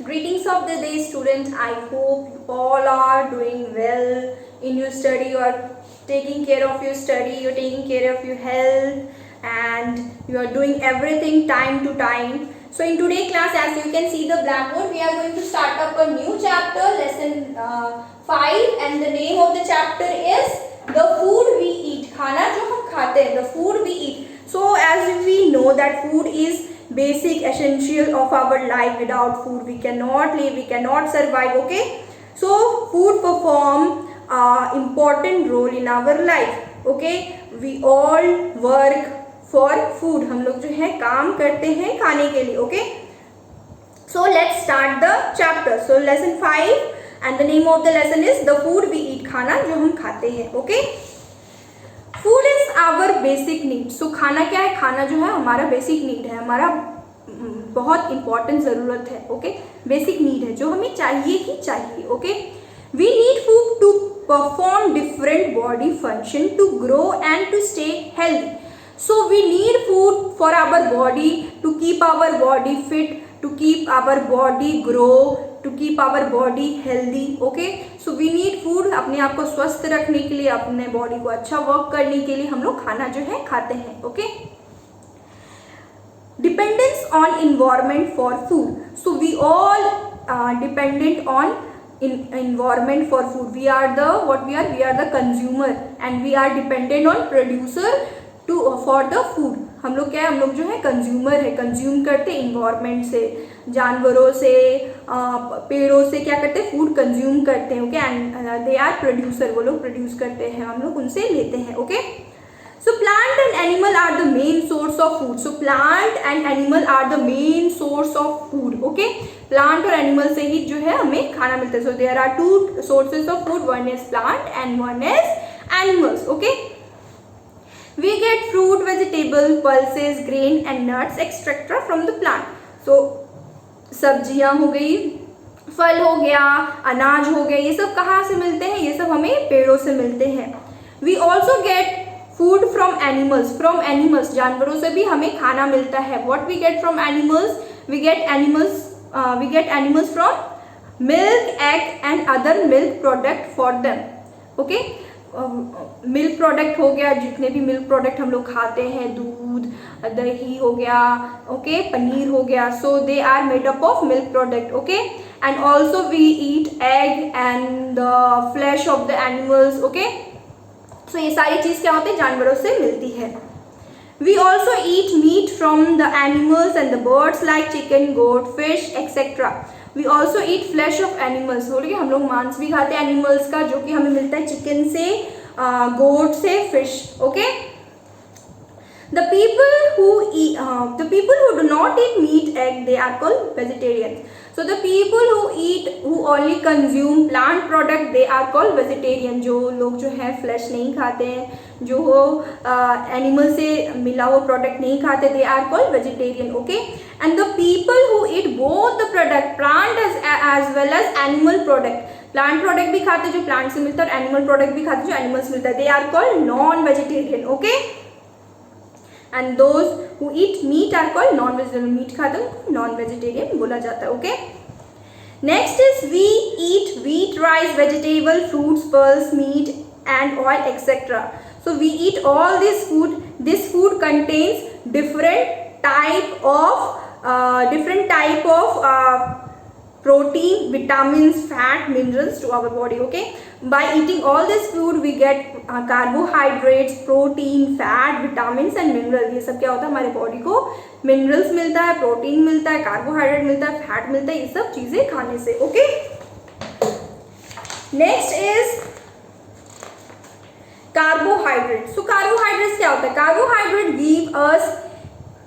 Greetings of the day, students. I hope you all are doing well in your study. You are taking care of your study, you're taking care of your health, and you are doing everything time to time. So in today's class, as you can see the blackboard, we are going to start up a new chapter, lesson 5, and the name of the chapter is The Food We Eat. खाना जो हम खाते हैं, the food we eat. So as we know that food is basic essential of our life. Without food we cannot live, we cannot survive. Okay, so food perform important role in our life. Okay, we all work for food. हम लोग जो है काम करते हैं खाने के लिए. Okay, so let's start the chapter. So lesson 5 and the name of the lesson is the food we eat. खाना जो हम खाते हैं. Okay, food is our basic need. So खाना क्या है? खाना जो है हमारा बेसिक नीड है, हमारा बहुत इंपॉर्टेंट ज़रूरत है. ओके, बेसिक नीड है जो हमें चाहिए ही चाहिए. Okay, we need food to perform different body function, to grow and to stay healthy. So we need food for our body, to keep our body fit, to keep our body grow, to keep our body healthy. Okay, so we need food. अपने आप को स्वस्थ रखने के लिए, अपने body को अच्छा वर्क करने के लिए हम लोग खाना जो है खाते हैं. Okay, dependence on environment for food. So we all dependent on environment for food. We are the what we are? We are the consumer and we are dependent on producer to for the food. हम लोग क्या है? हम लोग जो है consumer है, consume करते हैं इन्वायरमेंट से, जानवरों से, पेड़ों से क्या करते हैं? फूड कंज्यूम करते हैं. Okay, and they are producer. वो लोग प्रोड्यूस करते हैं, हम लोग उनसे लेते हैं. Okay, so plant and animal are the main source of food. So plant and animal are the main source of food. Okay, plant और एनिमल से ही जो है हमें खाना मिलता है. So there are two sources of food, one is plant and one is animals. Okay, we get fruit, vegetable, pulses, grain and nuts etc from the plant. So सब्जियां हो गई, फल हो गया, अनाज हो गया, ये सब कहाँ से मिलते हैं? ये सब हमें पेड़ों से मिलते हैं. We also get food from animals. From animals, जानवरों से भी हमें खाना मिलता है. What we get from animals? We get animals from milk, egg and other milk product for them. Okay, milk product हो गया, जितने भी मिल्क प्रोडक्ट हम लोग खाते हैं, दूध, दही हो गया, ओके, पनीर हो गया, so they are made up of milk product. Okay, and also we eat egg and the flesh of the animals. Okay, so ये सारी चीज़ क्या होती है? जानवरों से मिलती है. We also eat meat from the animals and the birds like chicken, goat, fish etcetera. We also eat flesh of animals. बोलिए, हम लोग मांस भी खाते हैं एनिमल्स का, जो कि हमें मिलता है चिकन से, गोट से, fish. Okay, the people who do not eat meat, egg, they are called vegetarian. So the people who only consume plant product, they are called vegetarian. जो लोग जो है फ्लैश नहीं खाते हैं, जो हो एनिमल से मिला हुआ प्रोडक्ट नहीं खाते, they are called vegetarian. Okay, and the people who eat both the product, plant as well as animal product, plant product भी खाते जो प्लांट से मिलता है और एनिमल प्रोडक्ट भी खाते जो एनिमल से मिलता है, they are called non vegetarian. Okay, and those who eat meat are called non-vegetarian. Meat खाते हैं नॉन वेजिटेरियन बोला जाता है. Okay, next is we eat wheat, rice, vegetable, fruits, pulse, meat and oil etc. So we eat all this food. This food contains different type of protein, vitamins, fat, minerals to our body. Okay, by eating all this food we get carbohydrates, protein, fat, vitamins and minerals. ये सब क्या होता है? हमारे body को minerals मिलता है, protein मिलता है, कार्बोहाइड्रेट मिलता है, फैट मिलता है, ये सब चीजें खाने से. Okay, next is carbohydrate. So carbohydrate क्या होता है? Carbohydrate give us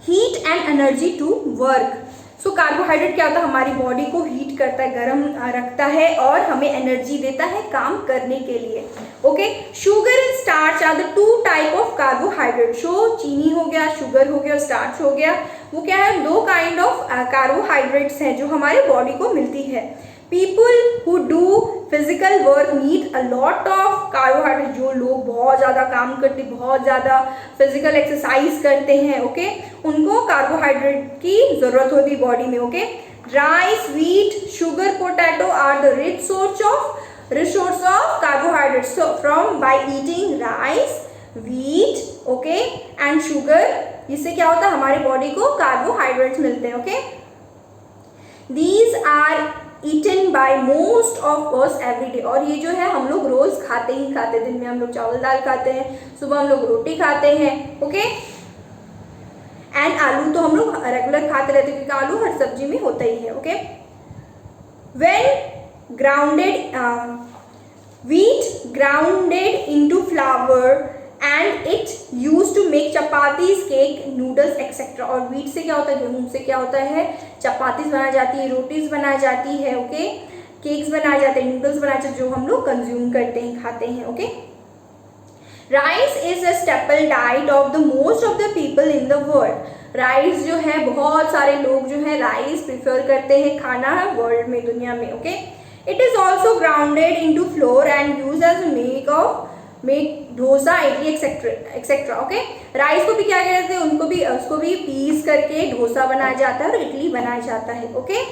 heat and energy to work. So carbohydrate क्या होता है? हमारी बॉडी को हीट करता है, गर्म रखता है और हमें एनर्जी देता है काम करने के लिए. Okay, sugar and starch are the two type of carbohydrate. So चीनी हो गया, शुगर हो गया, स्टार्च हो गया, वो क्या है? दो काइंड ऑफ कार्बोहाइड्रेट्स हैं जो हमारे बॉडी को मिलती है. People who do physical work need a lot of carbohydrate. जो लोग बहुत ज़्यादा काम करते, बहुत ज़्यादा फिजिकल एक्सरसाइज करते हैं, ओके, उनको कार्बोहाइड्रेट की ज़रूरत होती है बॉडी में. Okay, Rice, wheat, sugar, potato are the rich source of carbohydrates. So from by eating rice, wheat, okay, and sugar, इससे क्या होता है हमारे बॉडी को कार्बोहाइड्रेट्स मिलते हैं. Okay, these are eaten by most of us every day. और ये जो है हम लोग रोज खाते ही खाते. दिन में हम लोग चावल दाल खाते हैं, सुबह हम लोग रोटी खाते हैं. ओके, एंड आलू तो हम लोग रेगुलर खाते रहते हैं क्योंकि आलू हर सब्जी में होता ही है. Okay, when grounded wheat grounded into flour and it used to make chapatis, cake, noodles etc. और wheat से क्या होता है, गेहूं से क्या होता है, चपातीस बनाई जाती है, रोटीज बनाई जाती है. ओके, केक्स बनाए जाते हैं, नूडल्स बनाए जाते हैं, जो हम लोग कंज्यूम करते हैं, खाते हैं. Okay, rice is a staple diet of the most of the people in the world. Rice जो है बहुत सारे लोग जो है राइस प्रिफर करते हैं खाना है वर्ल्ड में, दुनिया में. Okay, it is also grounded into flour and use as make dosa, idli etcetera. Okay, rice को भी क्या कहते हैं, उसको भी पीस करके डोसा बनाया जाता है और इडली बनाया जाता है. ओके,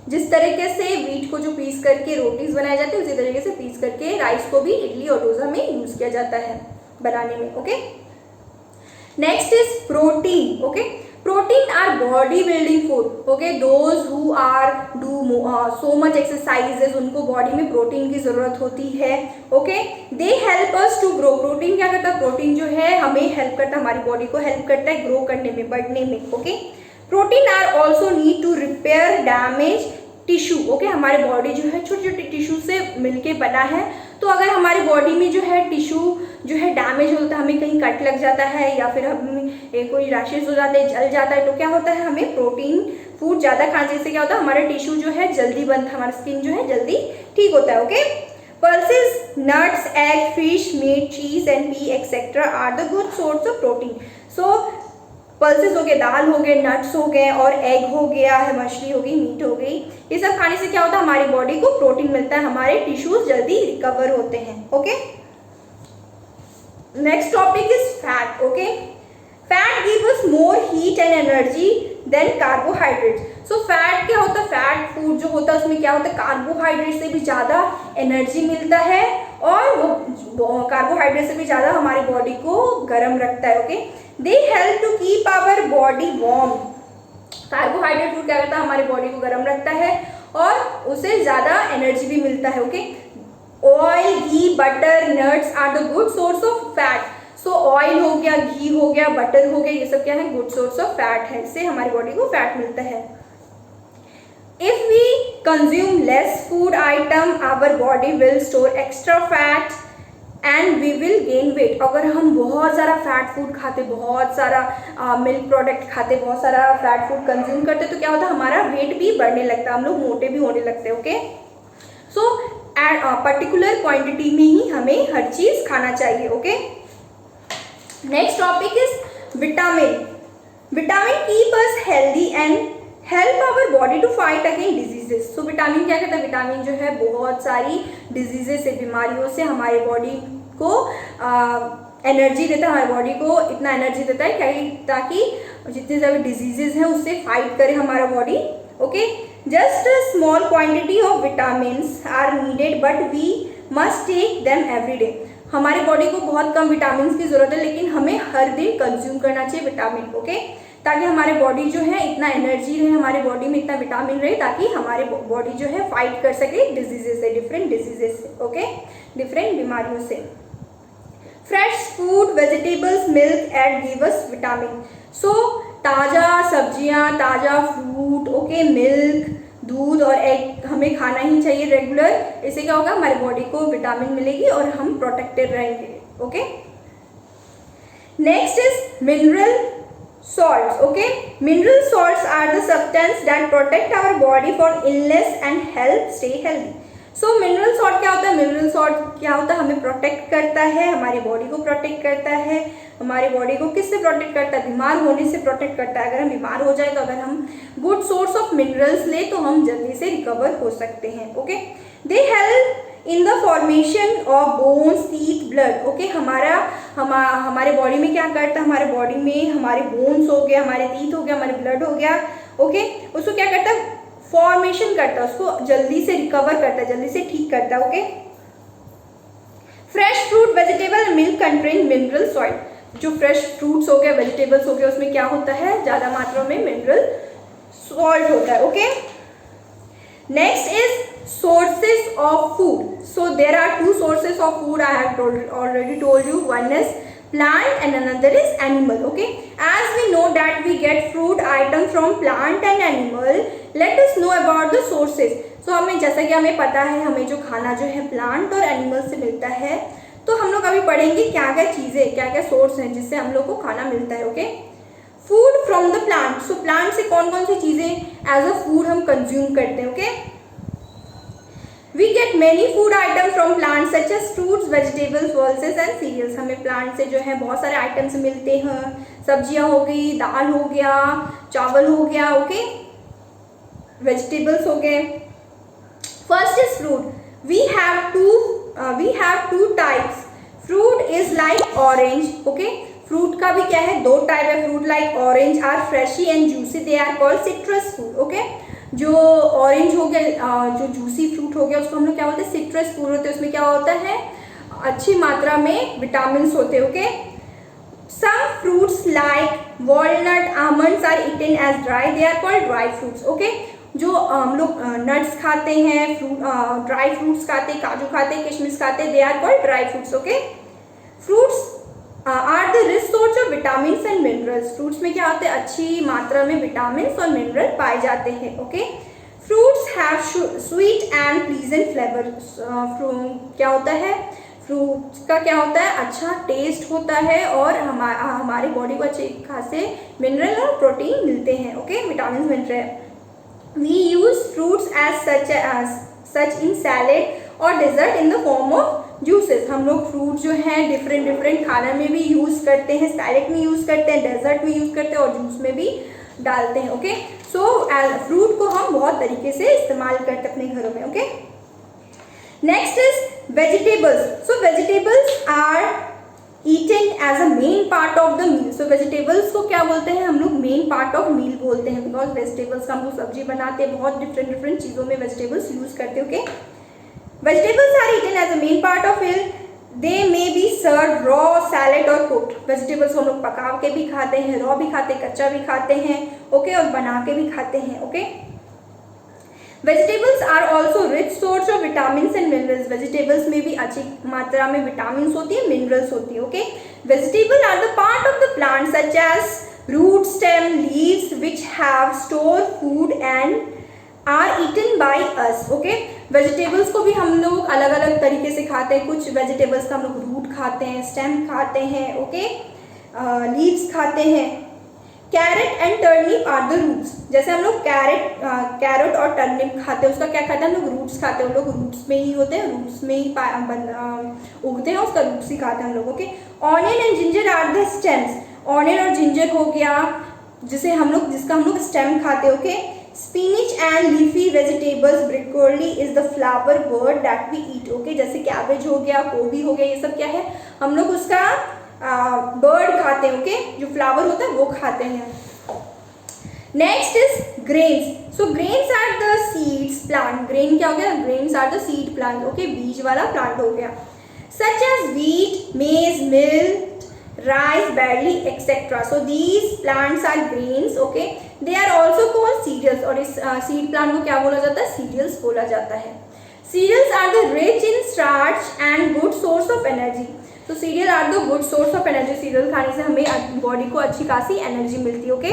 जिस तरीके से व्हीट को जो पीस करके रोटीज बनाए जाते हैं उसी तरीके से पीस करके राइस को भी इडली और डोसा में यूज किया जाता है बनाने में. Okay, next is protein. Okay, protein are body building food. Okay, those who are do so much exercises, उनको बॉडी में प्रोटीन की जरूरत होती है. Okay, they help us to grow. Protein क्या करता है, प्रोटीन जो है हमें हेल्प करता है, हमारी बॉडी को हेल्प करता है ग्रो करने में, बढ़ने में. Okay, protein are also need to repair damage tissue. Okay, हमारे बॉडी जो है छोटे छोटे टिश्यू से मिलके बना है, तो अगर हमारी बॉडी में जो है टिश्यू जो है डैमेज होता है, हमें कहीं कट लग जाता है या फिर हमें कोई रैशेज हो जाते हैं, जल जाता है, तो क्या होता है हमें प्रोटीन फूड ज़्यादा खाने से क्या होता है हमारा टिश्यू जो है जल्दी बनता है, हमारा स्किन जो है जल्दी ठीक होता है. Okay, pulses, nuts, egg, fish, meat, cheese and pea etcetera are the good source of protein. So pulses हो गए, दाल हो गए, नट्स हो गए और एग हो गया है, मछली हो गई, मीट हो गई, ये सब खाने से क्या होता है हमारी बॉडी को प्रोटीन मिलता है, हमारे टिश्यूज जल्दी रिकवर होते हैं. Okay, next topic is fat. Okay, fat give us more heat and energy than carbohydrates. So fat क्या होता है, फैट फूड जो होता है उसमें क्या होता है कार्बोहाइड्रेट से भी ज़्यादा एनर्जी मिलता है और वो कार्बोहाइड्रेट से भी ज़्यादा हमारी बॉडी को गर्म रखता है. Okay, they help to keep our body warm. Carbohydrate food क्या करता है हमारी बॉडी को गर्म रखता है और उसे ज़्यादा एनर्जी भी मिलता है. Okay, oil, ghee, butter, nuts are the good source of fat. So oil हो गया, घी हो गया, बटर हो गया, ये सब क्या है गुड सोर्स ऑफ फैट है, इससे हमारी बॉडी को फैट मिलता है. If we consume less food item our body will store extra fat and we will gain weight. अगर हम बहुत सारा फैट फूड खाते, बहुत सारा मिल्क प्रोडक्ट खाते, बहुत सारा फैट फूड कंज्यूम करते, तो क्या होता है हमारा वेट भी बढ़ने लगता है, हम लोग मोटे भी होने लगते हैं. ओके, सो पर्टिकुलर क्वांटिटी में ही हमें हर चीज खाना चाहिए. Okay, next topic is vitamin. Vitamin keep us healthy and help our body to fight against diseases. So vitamin क्या करता है, विटामिन जो है बहुत सारी डिजीजेस से, बीमारियों से हमारे बॉडी को एनर्जी देता है, हमारी बॉडी को इतना एनर्जी देता है ताकि जितने सारे डिजीजेस हैं उससे फाइट करे हमारा body. Okay, just a small quantity of vitamins are needed but we must take them every day. हमारी बॉडी को बहुत कम विटामिन की जरूरत है लेकिन हमें हर दिन कंज्यूम करना चाहिए विटामिन. ओके, ताकि हमारे बॉडी जो है इतना एनर्जी रहे, हमारे बॉडी में इतना विटामिन रहे ताकि हमारे बॉडी जो है फाइट कर सके डिजीजेस से, डिफरेंट डिजीजेस से. ओके, डिफरेंट बीमारियों से. Fresh food, vegetables, milk and give us vitamin. So ताज़ा सब्जियां, ताज़ा फ्रूट, ओके, मिल्क, दूध और एग हमें खाना ही चाहिए रेगुलर. इससे क्या होगा हमारी बॉडी को विटामिन मिलेगी और हम प्रोटेक्टेड रहेंगे. Okay, next is mineral salts. Okay, mineral salts are the substance that protect our body from illness and help stay healthy. So mineral salt क्या होता है, mineral salt क्या होता है हमें प्रोटेक्ट करता है, हमारी बॉडी को प्रोटेक्ट करता है. हमारी बॉडी को किससे प्रोटेक्ट करता है, बीमार होने से प्रोटेक्ट करता है. अगर हम बीमार हो जाए तो अगर हम गुड सोर्स ऑफ मिनरल्स ले तो हम जल्दी से रिकवर हो सकते हैं. Okay, they help in the formation of bones, teeth, blood. Okay, हमारे बॉडी में क्या करता है, हमारे बॉडी में हमारे बोन्स हो गया, हमारे टीथ हो गया, हमारे ब्लड हो गया ओके, उसको क्या करता है, फॉर्मेशन करता है, उसको जल्दी से रिकवर करता है, जल्दी से ठीक करता है। Okay, fresh fruit vegetable milk contain mineral salt. जो फ्रेश फ्रूट्स हो गए, वेजिटेबल्स हो गए, उसमें क्या होता है, ज़्यादा मात्रा में मिनरल सॉल्ट होता है। Okay, next is sources of food. So there are two sources of food I have already told you. One is plant and another is animal. Okay, as we know that we get food item from plant and animal, let us know about the sources. So हमें, जैसा कि हमें पता है, हमें जो खाना जो है प्लांट और एनिमल से मिलता है, तो हम लोग अभी पढ़ेंगे क्या क्या चीज़ें, क्या क्या सोर्स हैं जिससे हम लोग को खाना मिलता है। Okay, food from the plant. So plant से कौन कौन सी चीज़ें एज अ फूड हम कंज्यूम करते हैं। Okay, We get many food items from plants such as fruits, vegetables, pulses and cereals. हमें प्लांट से जो है बहुत सारे आइटम्स मिलते हैं, सब्जियां हो गई, दाल हो गया, चावल हो गया, ओके, वेजिटेबल्स हो गए। First is fruit. We have two types. Fruit is like orange. Okay, fruit का भी क्या है, दो टाइप है। Fruit like orange are freshy and juicy, they are called citrus fruit. Okay, जो ऑरेंज हो गया, जो जूसी फ्रूट हो गया, उसको हम लोग क्या बोलते हैं, सिट्रस फ्रूट होते हैं। उसमें क्या होता है, अच्छी मात्रा में विटामिन होते हैं। Okay, some fruits like walnut, almonds are eaten as dry, they are called dry fruits. Okay, जो हम लोग नट्स खाते हैं, ड्राई फ्रूट्स खाते हैं, काजू खाते हैं, किशमिश खाते हैं, they are called dry fruits. Okay, fruits are the rich source of vitamin and minerals. Fruits में क्या होते हैं, अच्छी मात्रा में विटामिन और मिनरल पाए जाते हैं। Okay, fruits have sweet and pleasant flavour. क्या होता है, फ्रूट्स का क्या होता है, अच्छा टेस्ट होता है और हमारे बॉडी को अच्छे खासे मिनरल और प्रोटीन मिलते हैं। Okay, vitamin mineral. We use fruits as such in salad और dessert in the form of juices. हम लोग फ्रूट जो है डिफरेंट खाने में भी यूज़ करते हैं, सैलेड में यूज़ करते हैं, डेजर्ट में यूज़ करते हैं और जूस में भी डालते हैं। ओके, सो फ्रूट को हम बहुत तरीके से इस्तेमाल करते हैं अपने घरों में। Okay, next is vegetables. So vegetables are eaten as a main part of the meal. So vegetables को क्या बोलते हैं हम लोग, मेन पार्ट ऑफ मील बोलते हैं, बिकॉज वेजिटेबल्स का हम लोग सब्जी बनाते हैं, बहुत डिफरेंट चीज़ों में वेजिटेबल्स यूज़ करते हैं। Okay, vegetables are eaten as a main part of meal. They may be served raw, salad or cooked. Vegetables को हम लोग पका के भी खाते हैं, रॉ भी खाते हैं, कच्चा भी खाते हैं। ओके, और बना के भी खाते हैं। Okay, vegetables are also rich source of vitamin and minerals. Vegetables में भी अच्छी मात्रा में विटामिन होती है, मिनरल्स होती है। Okay, vegetable are the part of the plant such as root, stem, leaves which have store food and are eaten by us. Okay, vegetables को भी हम लोग अलग अलग तरीके से खाते हैं। कुछ वेजिटेबल्स का हम लोग रूट खाते हैं, स्टेम खाते हैं, ओके, लीव्स खाते हैं। Carrot and turnip are the roots. जैसे हम लोग कैरेट और टर्निप खाते हैं, उसका क्या खाते हैं हम लोग, रूट्स खाते हैं। हम लोग रूट्स में ही होते हैं, रूट्स में ही उगते हैं, उसका रूट्स ही खाते हैं हम लोग। Okay, onion and ginger are the stems. Onion और जिंजर हो गया जिसका हम लोग स्टेम खाते हैं। ओके, spinach and leafy vegetables, broccoli is the flower bird that we eat. Okay, जैसे कैबेज हो गया, गोभी हो गया, ये सब क्या है, हम लोग उसका बर्ड खाते हैं। ओके, जो फ्लावर होता है वो खाते हैं। Next is grains. So grains are the seeds plant. Grain क्या हो गया, grains are the seed plant. Okay, बीज वाला प्लांट हो गया। Such as wheat, maize, milk, rice, barley, etc. So these plants are grains. Okay, they are also called cereals. और इस seed plant को क्या बोला जाता है, cereals बोला जाता है। Cereals are the rich in starch and good source of energy. So cereal are the good source of energy. cereal खाने से हमें बॉडी को अच्छी खासी एनर्जी मिलती है। Okay,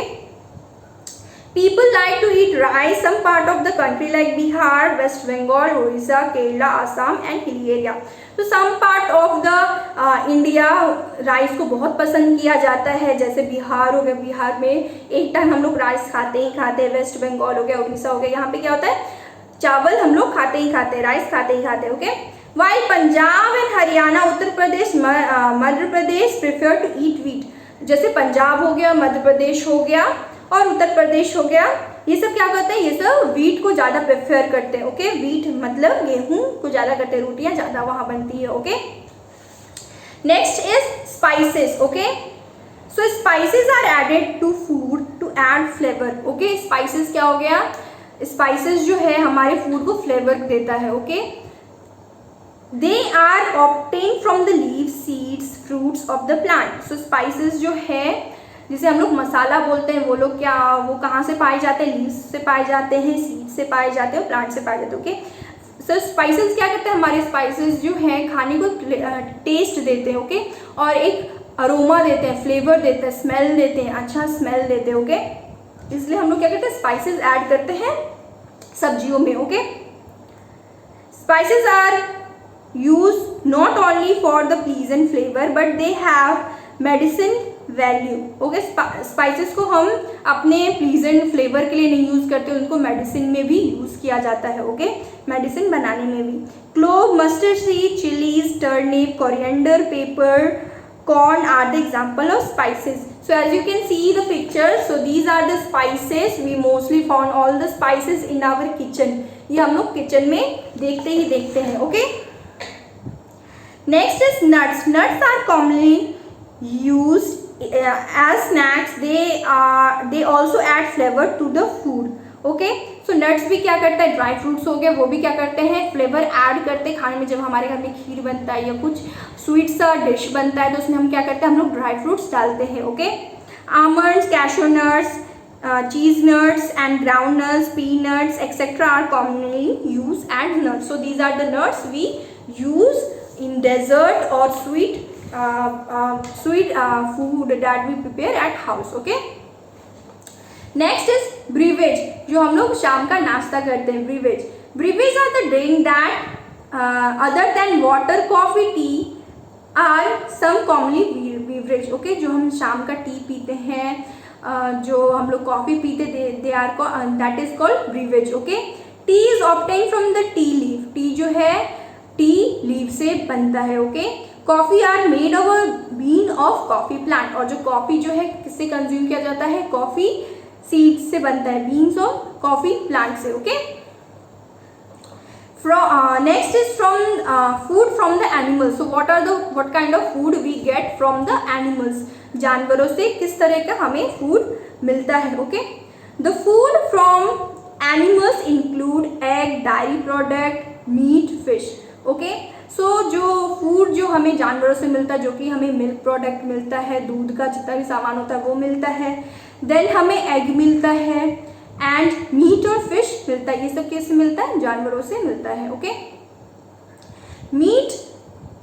people like to eat rice. Some part of the country like Bihar, West Bengal, Orissa, Kerala, Assam and hilly area. तो some part of the India rice को बहुत पसंद किया जाता है। जैसे बिहार हो गया, बिहार में एक टाइम हम लोग राइस खाते ही खाते हैं। वेस्ट बंगाल हो गया, उड़ीसा हो गया, यहाँ पे क्या होता है, चावल हम लोग खाते ही खाते हैं, राइस खाते ही खाते हैं। Okay, while Punjab and Haryana, Uttar Pradesh, Madhya Pradesh prefer to eat wheat. जैसे पंजाब हो गया, मध्य प्रदेश हो गया और उत्तर प्रदेश हो गया, ये सब क्या करते हैं, ये सब व्हीट को ज़्यादा प्रेफर करते हैं। ओके, व्हीट मतलब गेहूं को ज़्यादा करते हैं, रोटियां ज़्यादा वहाँ बनती है। Okay, next is spices. Okay, so spices are added to food to add flavour. Okay, spices क्या हो गया, स्पाइसेस जो है हमारे फूड को फ्लेवर देता है। Okay, they are obtain from the leaves, seeds, fruits of the plant. So spices जो है जिसे हम लोग मसाला बोलते हैं, वो लोग क्या, वो कहाँ से पाए जाते हैं, लीव्स से पाए जाते हैं, सीड से पाए जाते हैं, प्लांट से पाए जाते हैं। ओके, सो स्पाइसेस क्या करते हैं, हमारे स्पाइसेस जो हैं खाने को टेस्ट देते हैं। ओके, और एक अरोमा देते हैं, फ्लेवर देते हैं, स्मेल देते हैं, अच्छा स्मेल देते हैं। ओके, इसलिए हम लोग क्या करते हैं, स्पाइसेस ऐड करते हैं सब्जियों में। Okay, spices are used not only for the pleasant flavor but they have medicine value। Okay, spices को हम अपने प्लीजेंट फ्लेवर के लिए नहीं यूज करते, उनको मेडिसिन में भी यूज किया जाता है। ओके, मेडिसिन बनाने में भी। Clove, mustard seed, chillies, turnip, coriander, paper, corn are the example of spices। So as you can see the picture, so these are the spices, we mostly found all the spices in our kitchen। ये हम लोग kitchen में देखते ही देखते हैं। Okay, next is nuts। Nuts are commonly used as snacks। They also add flavor to the food। Okay, so nuts भी क्या करता है, ड्राई फ्रूट्स हो गए, वो भी क्या करते हैं, फ्लेवर ऐड करते हैं खाने में। जब हमारे घर में खीर बनता है या कुछ स्वीट सा डिश बनता है तो उसमें हम क्या करते हैं, हम लोग ड्राई फ्रूट्स डालते हैं। Okay, almonds, cashew nuts, cheese nuts and ground nuts, peanuts, etc. are commonly used as nuts। So these are the nuts we use in dessert or sweet food that we prepare at house। Okay, next is beverage, जो हम लोग शाम का नाश्ता करते हैं। beverage are the drink that other than water, coffee, tea are some commonly beverage। okay, जो हम शाम का टी पीते हैं, जो हम लोग कॉफी पीते, they are that is called beverage। Okay, tea is obtain from the tea leaf. Tea जो है टी लीफ से बनता है। Okay, coffee are made of a bean of coffee plant. और जो कॉफी जो है किससे कंज्यूम किया जाता है, कॉफी सीड्स से बनता है, बीन्स ऑफ कॉफी प्लांट से। Okay, next is from food from the animals. So what kind of food we get from the animals. जानवरों से किस तरह का हमें फूड मिलता है। Okay, the food from animals include egg, dairy product, meat, fish. Okay, so जो food जो हमें जानवरों से मिलता है, जो कि हमें मिल्क प्रोडक्ट मिलता है, दूध का जितना भी सामान होता है वो मिलता है, देन हमें एग मिलता है एंड मीट और फिश मिलता है। ये सब किससे मिलता है, जानवरों से मिलता है। Okay, meat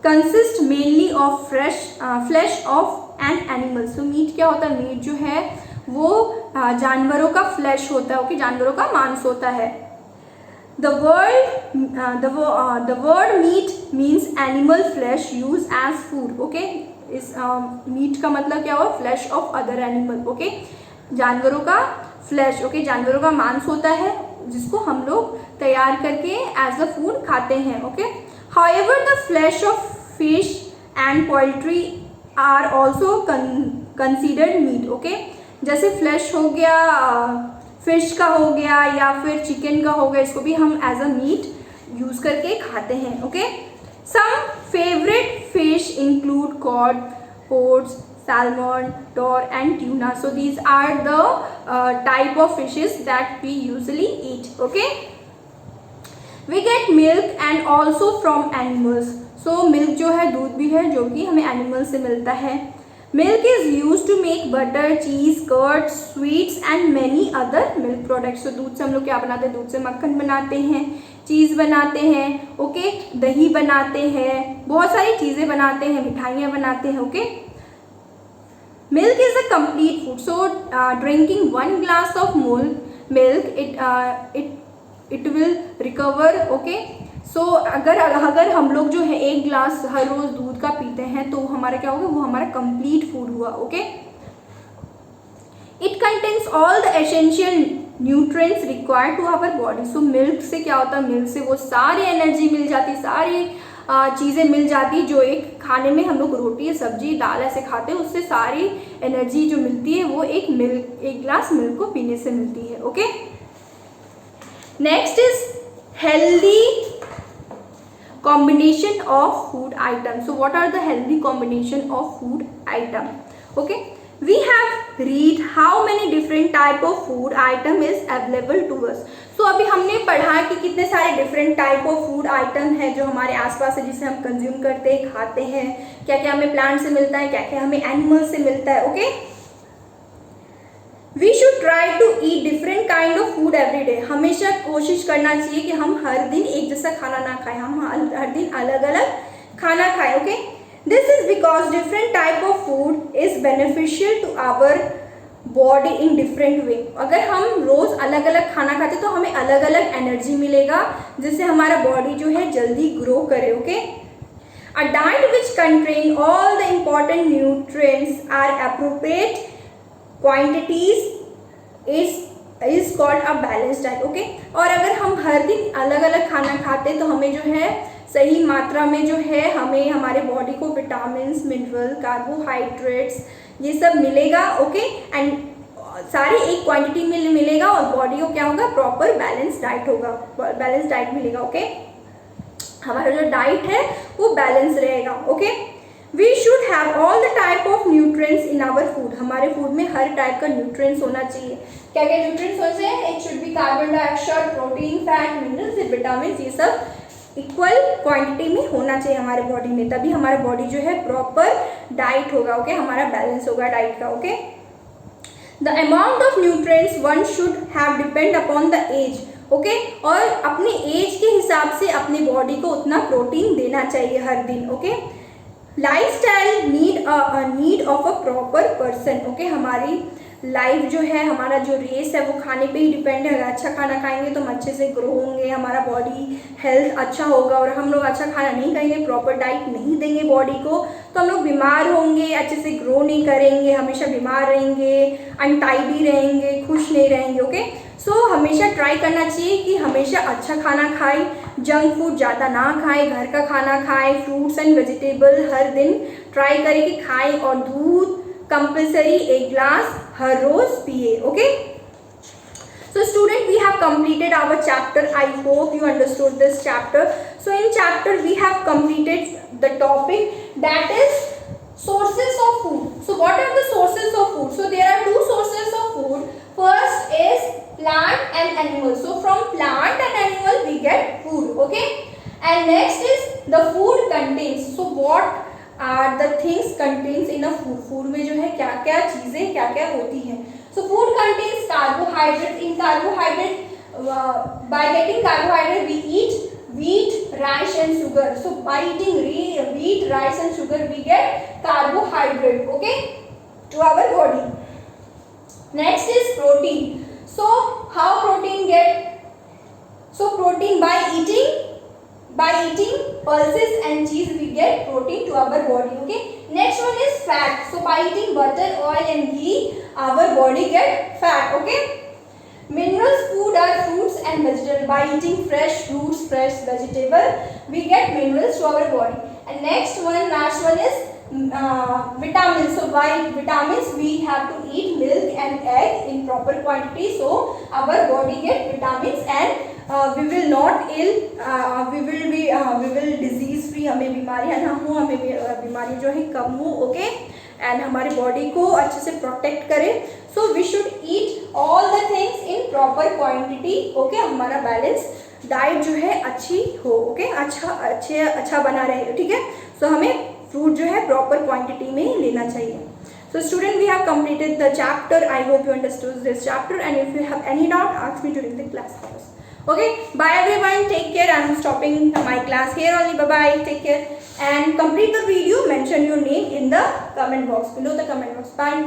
consist mainly of flesh of an animal. So meat क्या होता है, मीट जो है वो जानवरों का फ्लैश होता है। ओके, जानवरों का मांस होता है। The word meat means animal flesh used as food। okay, इस मीट का मतलब क्या हुआ, flash of other animal. Okay, जानवरों का फ्लैश, ओके, जानवरों का मांस होता है जिसको हम लोग तैयार करके एज अ फूड खाते हैं। Okay, however the flesh of fish and poultry are also considered meat. Okay, जैसे फ्लैश हो गया, फिश का हो गया या फिर चिकन का हो गया, इसको भी हम एज अ मीट यूज करके खाते हैं। Okay, some favourite fish include cod, ports, salmon, tor and tuna। So these are the type of fishes that we usually eat। okay, we get milk and also from animals। so milk जो है दूध भी है जो कि हमें animal से मिलता है। Milk is used to make butter, cheese, curd, sweets and many other milk products। so दूध से हम लोग क्या बनाते हैं, दूध से मक्खन बनाते हैं, चीज़ बनाते हैं, ओके, दही बनाते हैं, बहुत सारी चीज़ें बनाते हैं, मिठाइयाँ बनाते हैं। Okay, milk is a complete food। so drinking 1 glass of milk it will recover। okay, so अगर हम लोग जो है 1 ग्लास हर रोज दूध का पीते हैं तो हमारा क्या होगा, वो हमारा कंप्लीट फूड हुआ। Okay, it contains all the essential nutrients required to our body. So milk से क्या होता है, मिल्क से वो सारी एनर्जी मिल जाती, सारी चीज़ें मिल जाती जो एक खाने में हम लोग रोटी, सब्जी, दाल ऐसे खाते हैं, उससे सारी एनर्जी जो मिलती है वो एक ग्लास मिल्क को पीने से मिलती है। Okay, next is healthy combination of food items। so what are the healthy combination of food item? okay, we have read how many different type of food item is available to us. So अभी हमने पढ़ा कि कितने सारे different type of food item है जो हमारे आसपास है, जिसे हम कंज्यूम करते हैं, खाते हैं. क्या क्या हमें प्लांट से मिलता है, क्या क्या हमें एनिमल से मिलता है. Okay, we should try to eat different kind of food every day. हमेशा कोशिश करना चाहिए कि हम हर दिन एक जैसा खाना ना खाएं, हम हर दिन अलग अलग खाना खाएं. Okay, this is because different type of food is beneficial to our body in different way. अगर हम रोज अलग अलग खाना खाते तो हमें अलग अलग एनर्जी मिलेगा, जिससे हमारा बॉडी जो है जल्दी ग्रो करे. Okay, a diet which contain all the important nutrients are appropriate quantities is called a balance diet. Okay, और अगर हम हर दिन अलग अलग खाना खाते तो हमें जो है सही मात्रा में जो है हमें हमारे बॉडी को विटामिन, मिनरल, कार्बोहाइड्रेट्स ये सब मिलेगा. ओके, एंड सारे एक क्वांटिटी में मिलेगा और बॉडी को क्या होगा, प्रॉपर बैलेंस डाइट होगा, बैलेंस डाइट मिलेगा. ओके, हमारा जो डाइट है वो बैलेंस रहेगा. Okay, we should have all the type of nutrients in our food. हमारे फूड में हर टाइप का न्यूट्रिएंट्स होना चाहिए. क्या क्या न्यूट्रिएंट्स होने चाहिए? It should be carbon dioxide, protein, fat, minerals, vitamin, ये सब इक्वल क्वांटिटी में होना चाहिए हमारे बॉडी में, तभी हमारा बॉडी जो है प्रॉपर डाइट होगा. ओके, हमारा बैलेंस होगा डाइट का. Okay, the amount of nutrients one should have depend upon the age. Okay, और अपने एज के हिसाब से अपनी बॉडी को उतना प्रोटीन देना चाहिए हर दिन. Okay, lifestyle need of a proper person. Okay, हमारी लाइफ जो है, हमारा जो रेस है वो खाने पे ही डिपेंड है. अगर अच्छा खाना खाएंगे तो हम अच्छे से ग्रो होंगे, हमारा बॉडी हेल्थ अच्छा होगा. और हम लोग अच्छा खाना नहीं खाएंगे, प्रॉपर डाइट नहीं देंगे बॉडी को, तो हम लोग बीमार होंगे, अच्छे से ग्रो नहीं करेंगे, हमेशा बीमार रहेंगे, अनटाइडी रहेंगे, खुश नहीं रहेंगे. ओके, सो हमेशा ट्राई करना चाहिए कि हमेशा अच्छा खाना खाएं, जंक फूड ज़्यादा ना खाएं, घर का खाना खाएं, फ्रूट्स एंड वेजिटेबल हर दिन ट्राई करें कि खाएं, और दूध कंपल्सरी एक ग्लास हर रोज पिए. Okay, so student, we have completed our chapter. I hope you understood this chapter. So in chapter we have completed the topic, that is sources of food. So what are the sources of food? So there are two sources of food. First is plant and animal. So from plant and animal we get food. Okay, and next is the food contains. So what are the things contains in a food? Food में जो है क्या क्या चीजें क्या क्या होती हैं. So food contains carbohydrate. In carbohydrate, by getting carbohydrate we eat wheat, rice and sugar. So by eating wheat, rice and sugar we get carbohydrate. Okay, to our body. Next is protein. So how protein get? So protein by eating pulses and cheese we get protein to our body. Okay, next one is fat. So by eating butter, oil and ghee our body get fat. Okay, minerals food are fruits and vegetables. By eating fresh fruits, fresh vegetable we get minerals to our body. And next one, last one is vitamins. So by vitamins we have to eat milk and egg in proper quantity, so our body get vitamins and we will not ill, we will disease free, हमें बीमारियां ना हो, हमें बीमारी जो है कम हो. Okay, and हमारी बॉडी को अच्छे से प्रोटेक्ट करें. So we should eat all the things in proper quantity. Okay, हमारा बैलेंस डाइट जो है अच्छी हो. ओके, अच्छा बना रहे. ठीक है, सो हमें फ्रूट जो है प्रॉपर क्वांटिटी में लेना चाहिए. So student, we have completed the chapter. I hope you understood this chapter, and if you have any doubt, ask me during the class hours. Okay, bye everyone, take care. I am stopping my class here only. Bye bye, take care, and complete the video. Mention your name in the comment box, below the comment box. Bye.